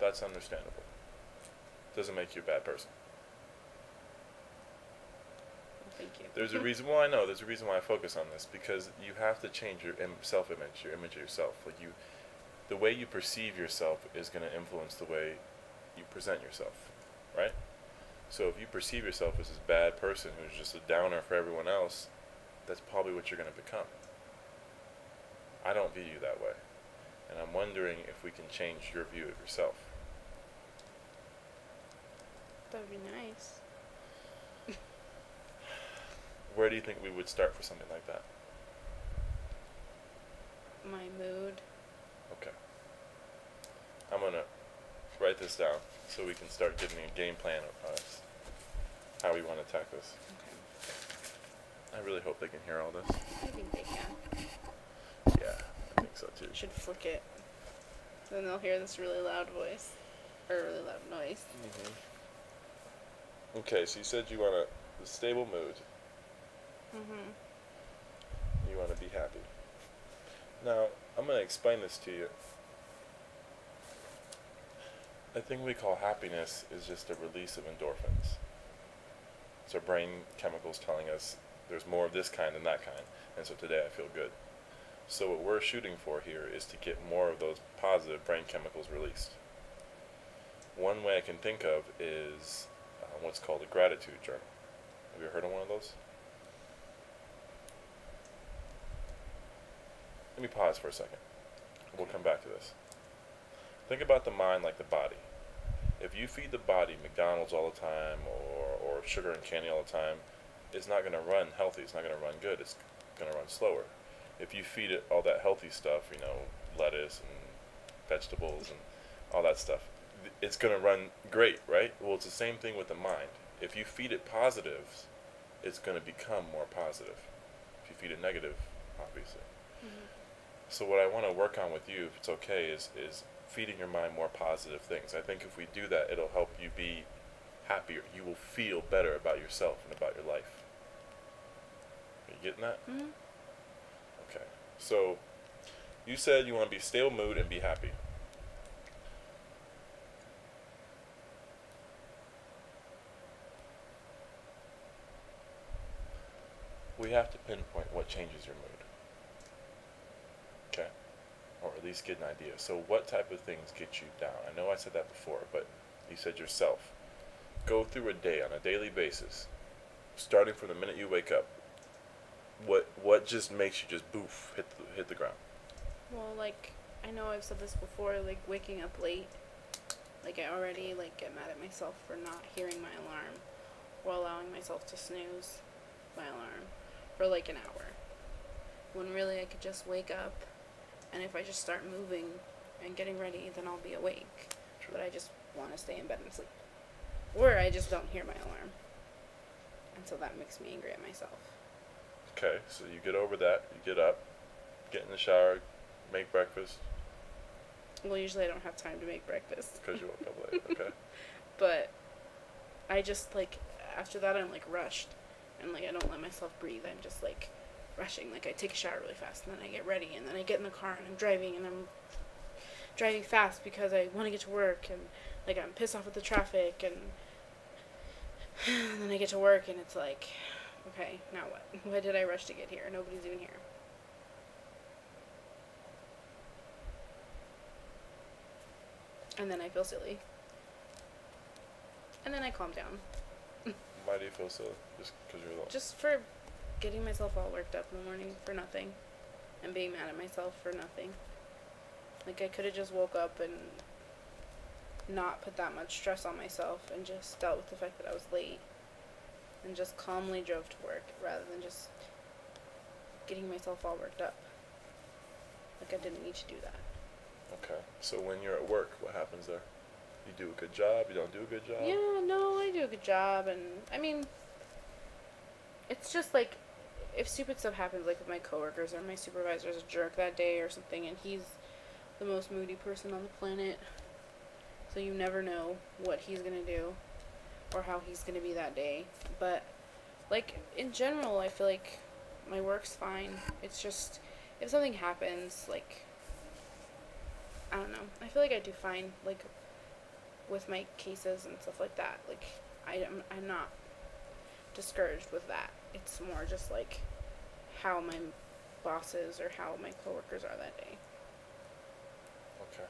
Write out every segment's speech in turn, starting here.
That's understandable. Doesn't make you a bad person. Well, thank you. There's a reason. Well, I know there's a reason why I focus on this, because you have to change your self-image, your image of yourself. Like the way you perceive yourself is going to influence the way you present yourself, right? So if you perceive yourself as this bad person who's just a downer for everyone else, that's probably what you're going to become. I don't view you that way, and I'm wondering if we can change your view of yourself. That would be nice. Where do you think we would start for something like that? My mood. Okay. I'm going to write this down so we can start getting a game plan of us, how we want to attack this. Okay. I really hope they can hear all this. I think they can. Yeah, I think so too. Should flick it. Then they'll hear this really loud voice. Or really loud noise. Okay, so you said you want a stable mood. You want to be happy. Now, I'm going to explain this to you. The thing we call happiness is just a release of endorphins. It's our brain chemicals telling us there's more of this kind than that kind, and so today I feel good. So what we're shooting for here is to get more of those positive brain chemicals released. One way I can think of is what's called a gratitude journal. Have you heard of one of those? Let me pause for a second. We'll come back to this. Think about the mind like the body. If you feed the body McDonald's all the time or sugar and candy all the time, it's not going to run healthy. It's not going to run good. It's going to run slower. If you feed it all that healthy stuff, lettuce and vegetables and all that stuff, it's going to run great, right? Well, it's the same thing with the mind. If you feed it positives, it's going to become more positive. If you feed it negative, obviously. So what I want to work on with you, if it's okay, is feeding your mind more positive things. I think if we do that, it'll help you be happier. You will feel better about yourself and about your life. Are you getting that? Okay. So you said you want to be stable mood and be happy. We have to pinpoint what changes your mood. Okay? Or at least get an idea. So what type of things get you down? I know I said that before, but you said yourself. Go through a day on a daily basis, starting from the minute you wake up. What just makes you just boof, hit the ground? Well, I know I've said this before, waking up late. I already, get mad at myself for not hearing my alarm or allowing myself to snooze my alarm for, an hour. When really I could just wake up, and if I just start moving and getting ready, then I'll be awake. True. But I just want to stay in bed and sleep. Or I just don't hear my alarm. And so that makes me angry at myself. Okay, so you get over that. You get up, get in the shower, make breakfast. Well, usually I don't have time to make breakfast. Because you woke up late, okay. But I just, after that I'm, rushed. And, I don't let myself breathe. I'm just, rushing. I take a shower really fast, and then I get ready, and then I get in the car, and I'm driving, and I'm driving fast because I want to get to work, and, I'm pissed off with the traffic, and then I get to work, and it's okay, now what? Why did I rush to get here? Nobody's even here. And then I feel silly. And then I calm down. Why do you feel silly? Just because you're alone? Just for getting myself all worked up in the morning for nothing. And being mad at myself for nothing. I could have just woke up and not put that much stress on myself and just dealt with the fact that I was late. And just calmly drove to work rather than just getting myself all worked up. I didn't need to do that. Okay. So when you're at work, what happens there? You do a good job? You don't do a good job? Yeah, no, I do a good job. And, it's just if stupid stuff happens, with my coworkers or my supervisor's a jerk that day or something, and he's the most moody person on the planet, so you never know what he's gonna do or how he's gonna be that day. But, in general, I feel my work's fine. It's just, if something happens, I don't know, I feel I do fine, with my cases and stuff like that. Like, I'm not discouraged with that. It's more just like how my bosses or how my coworkers are that day. Okay.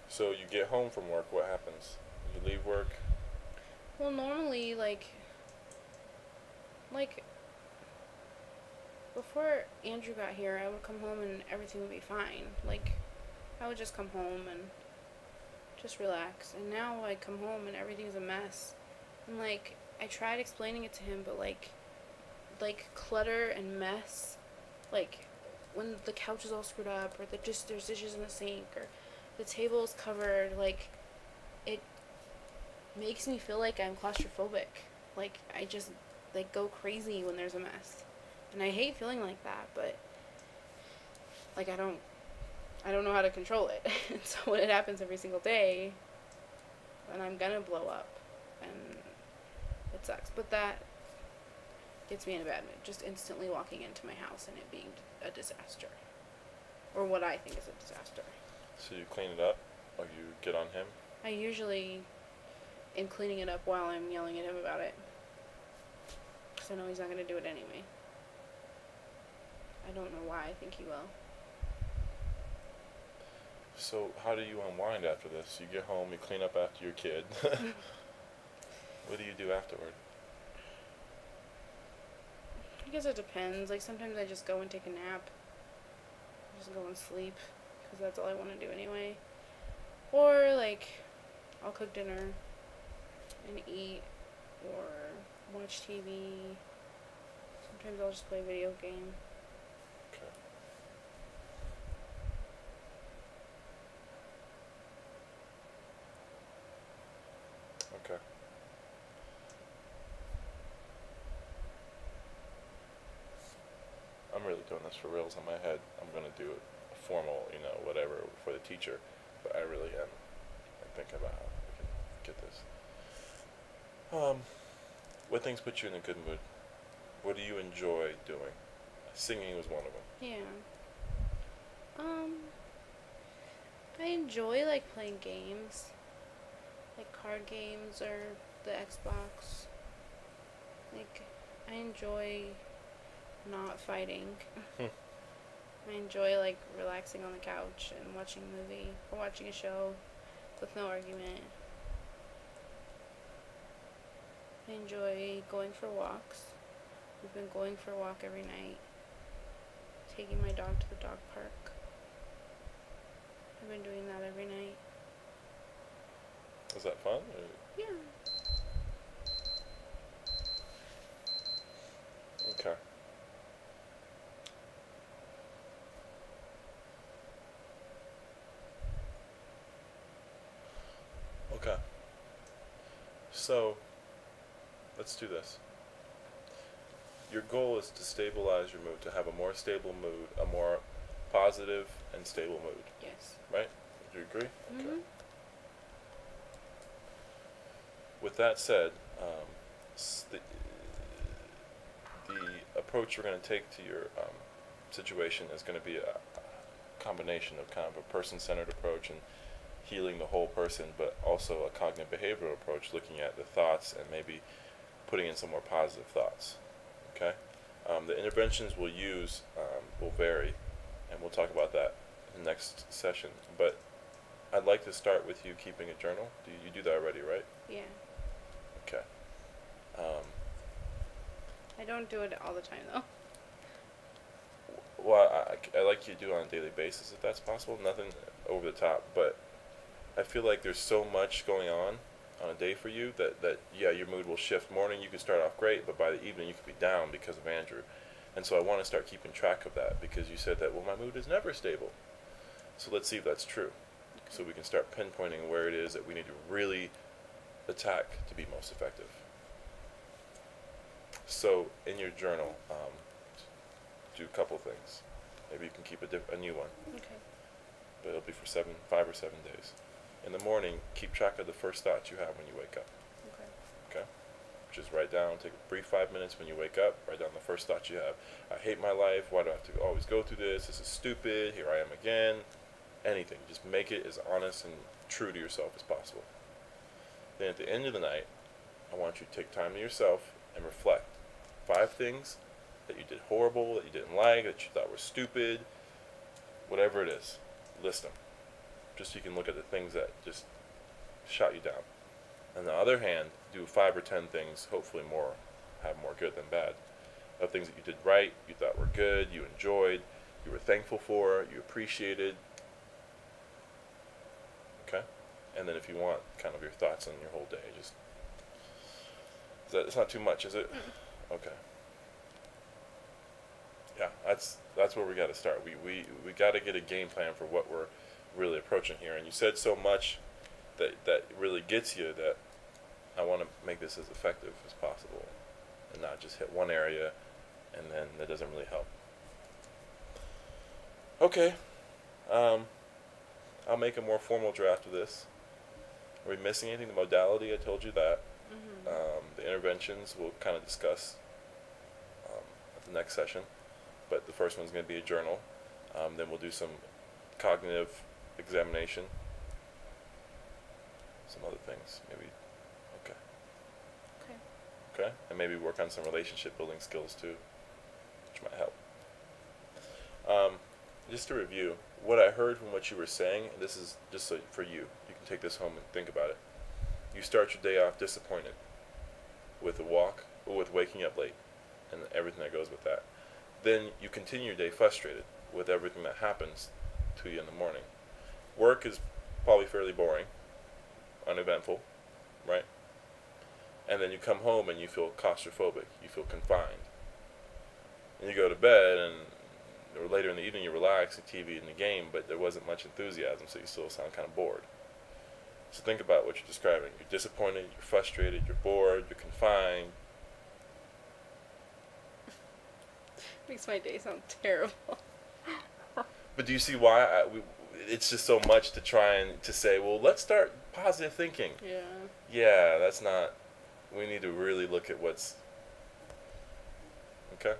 So you get home from work, what happens? You leave work? Well, normally, like before Andrew got here, I would come home and everything would be fine. Like, I would just come home and just relax. And now I come home and everything's a mess. And like, I tried explaining it to him, but like clutter and mess, like when the couch is all screwed up, or there's dishes in the sink, or the table is covered, like, it makes me feel like I'm claustrophobic. Like, I just like go crazy when there's a mess. And I hate feeling like that, but like I don't know how to control it. And so when it happens every single day, then I'm gonna blow up, and it sucks. But that gets me in a bad mood, just instantly walking into my house and it being a disaster, or what I think is a disaster. So you clean it up, or you get on him? I usually am cleaning it up while I'm yelling at him about it, because I know he's not gonna do it anyway. I don't know why I think he will. So how do you unwind after this? You get home, you clean up after your kid. What do you do afterward? I guess it depends. Like, sometimes I just go and take a nap. Just go and sleep, because that's all I want to do anyway. Or, like, I'll cook dinner and eat, or watch TV. Sometimes I'll just play a video game. Okay. Okay. I'm really doing this for reals in my head. I'm going to do a formal, whatever for the teacher, but I really am. I'm thinking about how I can get this. What things put you in a good mood? What do you enjoy doing? Singing was one of them. Yeah. I enjoy, like, playing games. Like, card games or the Xbox. Like, I enjoy not fighting. I enjoy, like, relaxing on the couch and watching a movie or watching a show with no argument. I enjoy going for walks. We've been going for a walk every night. Taking my dog to the dog park. I've been doing that every night. Is that fun? Or? Yeah. Okay. Okay. So, let's do this. Your goal is to stabilize your mood, to have a more stable mood, a more positive and stable mood, Yes. right? Do you agree? Okay. Mhm. With that said, the approach we're going to take to your situation is going to be a combination of kind of a person-centered approach and healing the whole person, but also a cognitive behavioral approach, looking at the thoughts and maybe putting in some more positive thoughts. Okay? The interventions we'll use will vary, and we'll talk about that in the next session. But I'd like to start with you keeping a journal. You do that already, right? Yeah. Okay. I don't do it all the time, though. Well, I like you to do it on a daily basis if that's possible. Nothing over the top, but I feel like there's so much going on a day for you that yeah, your mood will shift. Morning you can start off great, but by the evening you could be down because of Andrew. And so I want to start keeping track of that, because you said that, well, my mood is never stable. So let's see if that's true. Okay. So we can start pinpointing where it is that we need to really attack to be most effective. So in your journal, do a couple things. Maybe you can keep a new one, Okay. but it'll be for 5 or 7 days. In the morning, keep track of the first thoughts you have when you wake up. Okay. Okay? Just write down, take a brief 5 minutes when you wake up, write down the first thoughts you have. I hate my life, why do I have to always go through this? This is stupid, here I am again. Anything. Just make it as honest and true to yourself as possible. then at the end of the night, I want you to take time to yourself and reflect. 5 things that you did horrible, that you didn't like, that you thought were stupid, whatever it is. List them. Just so you can look at the things that just shot you down. On the other hand, do 5 or 10 things, hopefully more, have more good than bad, of things that you did right, you thought were good, you enjoyed, you were thankful for, you appreciated. Okay? And then if you want, kind of your thoughts on your whole day. Just, it's not too much, is it? Okay. Yeah, that's where we got to start. We got to get a game plan for what we're really approaching here. And you said so much that really gets you that I want to make this as effective as possible and not just hit one area and then that doesn't really help. Okay. I'll make a more formal draft of this. Are we missing anything? The modality, I told you that. The interventions we'll kind of discuss at the next session. But the first one's going to be a journal. Then we'll do some cognitive examination. Some other things, maybe. Okay. Okay? And maybe work on some relationship building skills too, which might help. Just to review, what I heard from what you were saying, and this is just so for you, you can take this home and think about it. You start your day off disappointed with a walk, or with waking up late, and everything that goes with that. Then you continue your day frustrated with everything that happens to you in the morning. Work is probably fairly boring, uneventful, right? And then you come home and you feel claustrophobic, you feel confined. And you go to bed and or later in the evening you relax, the TV and the game, but there wasn't much enthusiasm, so you still sound kind of bored. So think about what you're describing. You're disappointed, you're frustrated, you're bored, you're confined. Makes my day sound terrible. But do you see why it's just so much to try and to say, well, let's start positive thinking. Yeah. Yeah, that's not, we need to really look at what's, okay?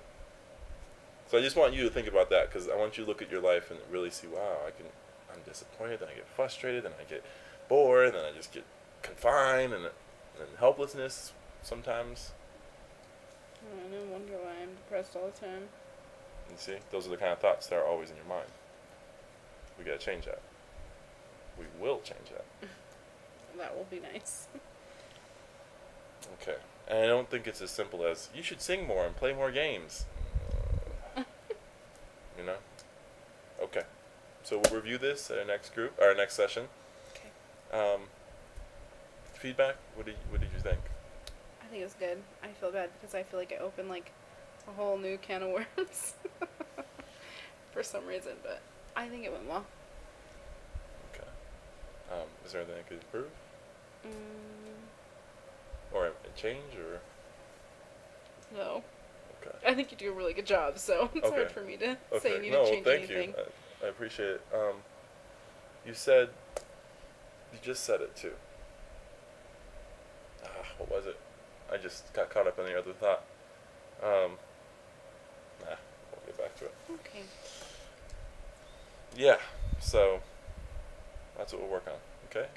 So I just want you to think about that, because I want you to look at your life and really see, wow, I'm disappointed, then I get frustrated, then I get bored, then I just get confined, and helplessness sometimes. Oh, no wonder why I'm depressed all the time. You see, those are the kind of thoughts that are always in your mind. We gotta change that. We will change that. That will be nice. Okay. And I don't think it's as simple as, you should sing more and play more games. You know? Okay. So we'll review this at our next group, or our next session. Okay. Feedback? What did you think? I think it's good. I feel bad because I feel like I opened like a whole new can of worms for some reason, but I think it went well. Okay. Is there anything I could improve? Mm. Or change, or? No. Okay. I think you do a really good job, so it's hard for me to say you need to change anything. No, thank you. I appreciate it. You said, you just said it too. What was it? I just got caught up in the other thought. We'll get back to it. Okay. Yeah, so that's what we'll work on, okay?